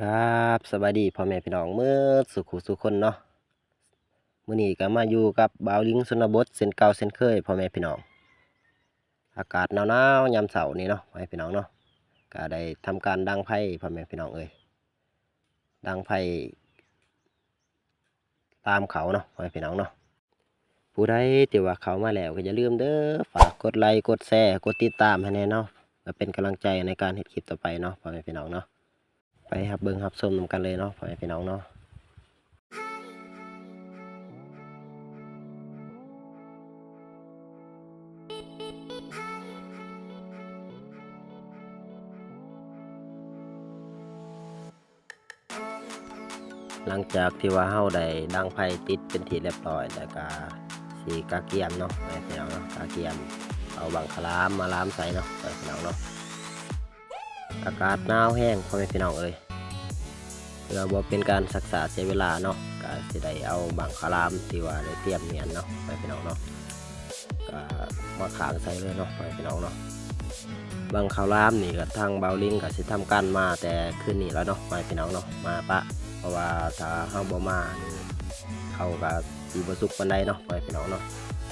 ครับสวัสดีพ่อแม่พี่น้องเมื่อสุขุสุขคนเนาะมื้อนี้ก็มาอยู่กับบ่าวลิงชนบทเส้นเก่าเส้นเคยพ่อแม่พี่น้องอากาศหนาวๆยามเช้านี้เนาะพ่อแม่พี่น้องเนาะก็ได้ทำการดังไฟพ่อแม่พี่น้องดังไฟตามเขาเนาะพ่อแม่พี่น้องเนาะผู้ใดที่ว่าเขามาแล้วก็อย่าลืมเด้อฝากกดไลค์กดแชร์กดติดตามให้แน่เนาะเพื่อเป็นกำลังใจในการเฮ็ดคลิปต่อไปเนาะพ่อแม่พี่น้องเนาะไปรับเบิ่งรับชมนำกันเลยเนาะพ่อแม่พี่น้องเนาะ หลังจากที่ว่าเฮาได้ดังไฟติดเป็นที่เรียบร้อยแล้วก็สีกาเกียมเนาะไปพี่น้องเนาะกาเกียมเอาบังคลามมาล้ามใส่เนาะไปพี่น้องเนาะอากาศหนาวแห้งพ่อแม่พี่น้องเพื่อบ่เป็นการศึกษาเสียเวลาเนาะก็สิได้เอาบังคลามที่ว่าได้เตรียมเมียนเนาะไปพี่น้องเนาะก็มาขางใส่เลยเนาะไปพี่น้องเนาะบังคลามนี่ก็ทางเบาลิงก็สิทำการมาแต่คืนนี้แล้วเนาะไปพี่น้องเนาะมาปะเพราะว่าถ้าเฮาบ่มานี่เขาก็สิบ่สุกปานใดเนาะไปพี่น้องเนาะ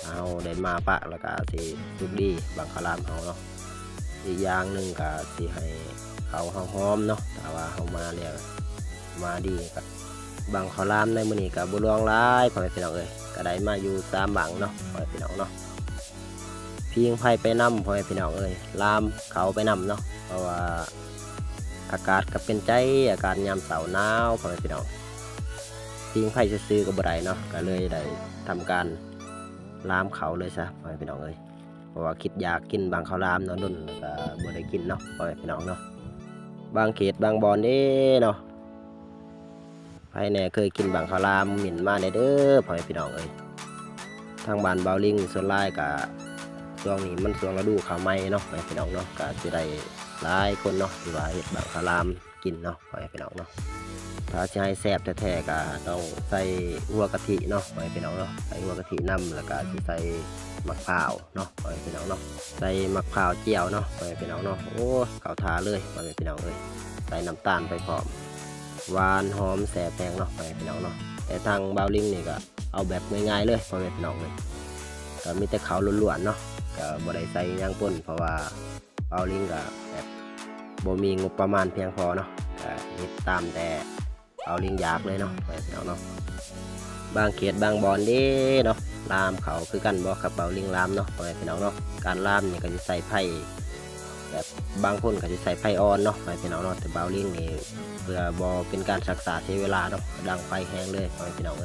เฮาได้มาปะแล้วก็สิสุกดีบังคลามเฮาเนาะอีกอย่างหนึงก็สิให้เขาเฮาหอมเนาะถ้าว่าเฮามาแล้วมาดีก็บังคลามในมื้อนี้ก็บ่ล่วงหลายพ่อแม่พี่น้องก็ได้มาอยู่3บังเนาะพ่อแม่พี่น้องเนาะพิงไผไปนำพ่อแม่พี่น้องลามเขาไปนำเนาะเพราะว่าอากาศก็เป็นใจอากาศยามเช้าหนาวพ่อแม่พี่น้องพิงไผซื่อๆก็บ่ได้เนาะก็เลยได้ทำการลามเขาเลยซะพ่อแม่พี่น้องเพราะว่าคิดอยากกินบางข้าวหลามเนาะดนแล้วก็บ่ได้กินเนาะพ่อแม่พี่น้องเนาะบางเขตบางบอนเนาะไผแน่เคยกินบางข้าวหลามหมิ่นมาได้เด้อพ่อแม่พี่น้องทางบ้านเบาลิงส่วนหลายก็ช่วงนี้มันช่วงฤดูข้าวไหม้เนาะพ่อแม่พี่น้องเนาะก็สิได้หลายคนเนาะที่ว่าเฮ็ดบางข้าวหลามกินเนาะพ่อแม่พี่น้องเนาะถ้าจะให้แซ่บแท้ๆก็ต้องใส่หัวกะทิเนาะพ่อแม่พี่น้องเนาะใส่หัวกะทินำแล้วก็สิใส่มะพร้าวเนาะพ่อแม่พี่น้องเนาะใส่มะพร้าวเจียวเนาะพ่อแม่พี่น้องเนาะโอ้เข้าทาเลยพ่อแม่พี่น้องใส่น้ำตาลไปพร้อมหวานหอมแซ่บแพงเนาะพ่อแม่พี่น้องเนาะแต่ทางเบาลิงนี่ก็เอาแบบง่ายๆเลยพ่อแม่พี่น้องก็มีแต่ข้าวล้วนๆเนาะก็บ่ได้ใส่หยังป่นเพราะว่าเบาลิงก็แบบบ่มีงบประมาณเพียงพอเนาะก็เฮ็ดตามแต่เบาลิงอยากเลยเนาะพ่อแม่พี่น้องเนาะบางเขตบางบอนเนาะลามเขาคือกันบ่กับเบาลิงลามเนาะพ่อแม่พี่น้องเนาะการลามนี่ก็จะใส่ไผ่แบบบางคนก็จะใส่ไผ่อ่อนเนาะพ่อแม่พี่น้องเนาะแต่เบาลิงนี่เพื่อบ่เป็นการศึกษาเสียเวลาเนาะดังไฟแห้งเลยพ่อแม่พี่น้อง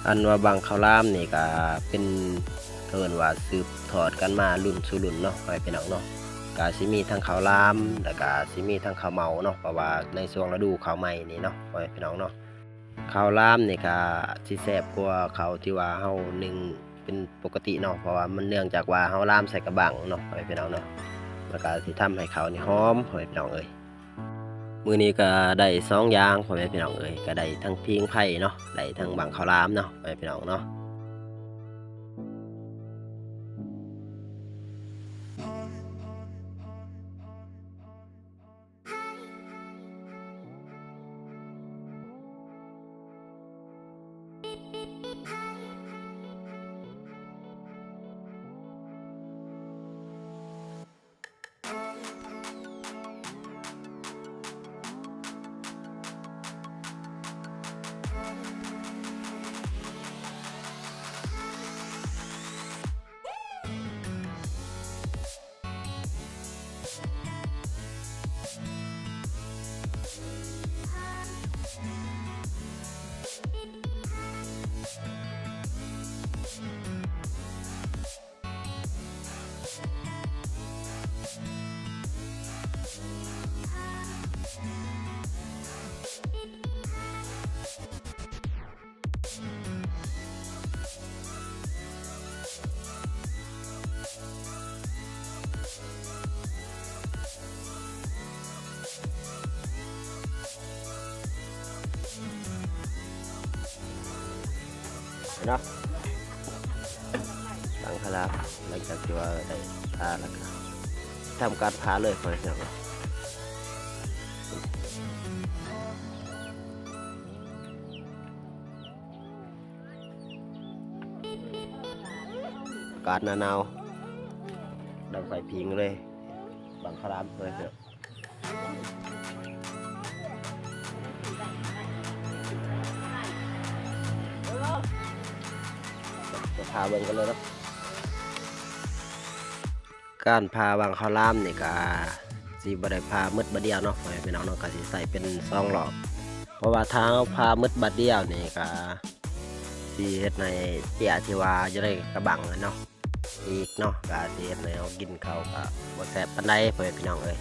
อันว่าบางข้าวหลามนี่ก็เป็นเอิ้นว่าสืบทอดกันมารุ่นสู่รุ่นเนาะพ่อแม่พี่น้องเนาะก็สิมีทั้งข้าวหลามแล้วก็สิมีทั้งข้าวเมาเนาะเพราะว่าในช่วงฤดูข้าวใหม่นี่เนาะพ่อแม่พี่น้องเนาะข้าวหลามนี่ก็สิแซ่บกว่าข้าวที่ว่าเฮานึ่งเป็นปกติเนาะเพราะว่ามันเนื่องจากว่าเฮาหลามใส่กระบังเนาะพ่อแม่พี่น้องเนาะแล้วก็สิทำให้ข้าวนี่หอมพ่อแม่พี่น้องมื้อนี้ก็ได้2อย่างพ่อแม่พี่น้องก็ได้ทั้งพิงไผ่เนาะได้ทั้งบังข้าวหลามเนาะพ่อแม่พี่น้องเนาะ เนาะตั้งคาราหลังจากที่ว่าได้พาแล้วก็ทำการพาเลยพ่อแม่พี่น้อง อากาศหนาวดังไฟพิงเลยบังคารามเลยเถอะจะพาเบิ่งกันเลยเนาะการพาบังคารามนี่ก็สิบ่ได้พามืดบัดเดียวเนาะพี่น้องเนาะก็สิใส่เป็น2รอบเพราะว่าทางพามืดบัดเดียวนี่ก็สิเฮ็ดในเตี้ยที่ว่าจะได้กระบังเนาะอีกเนาะก็สิเฮ็ดให้เรากินข้าวก็บ่แซ่บปานใดพี่น้องเอ้ย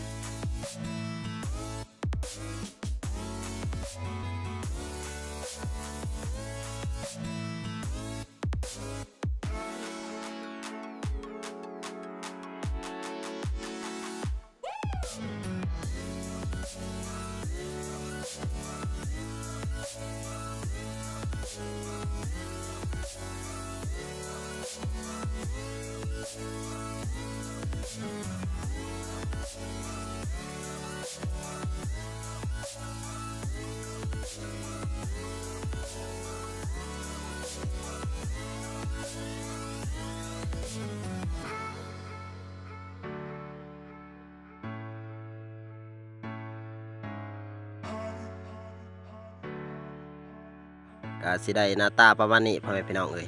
ก็สิได้หน้าตาประมาณนี้พ่อแม่พี่น้องเอ้ย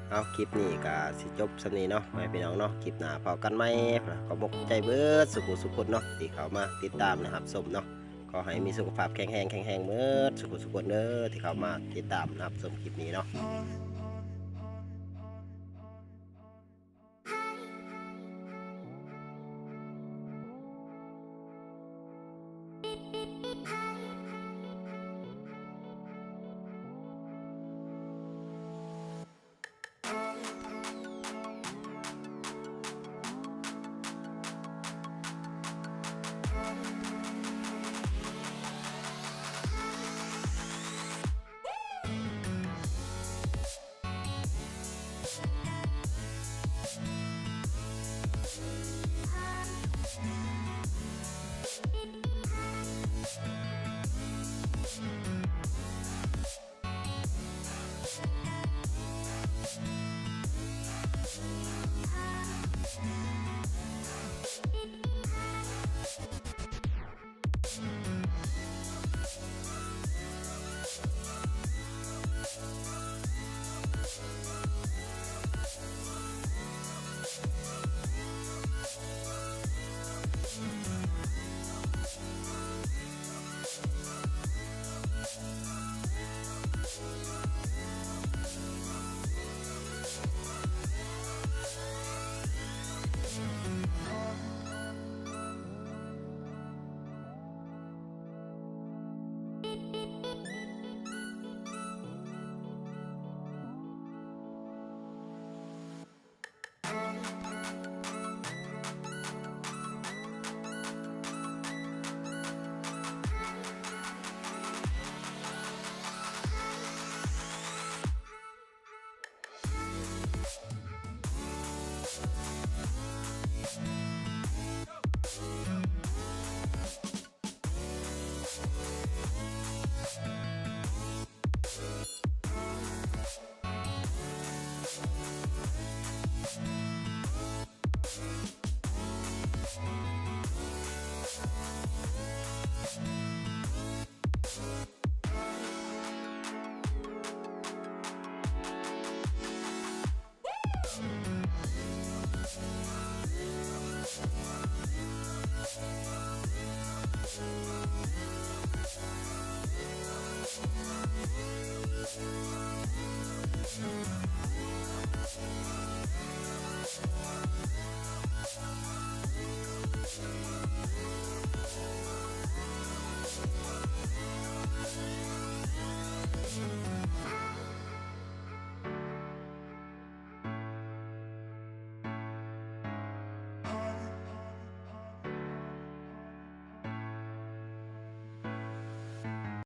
เอาคลิปนี้ก็สิจบสำนี้เนาะพ่อแม่พี่น้องเนาะคลิปหน้าพบกันใหม่ขอบคุณใจเบิดสุขสุขเนาะที่เข้ามาติดตามนะครับชมเนาะขอให้มีสุขภาพแข็งแรงเบิดสุขเด้อที่เข้ามาติดตามนะครับชมคลิปนี้เนาะ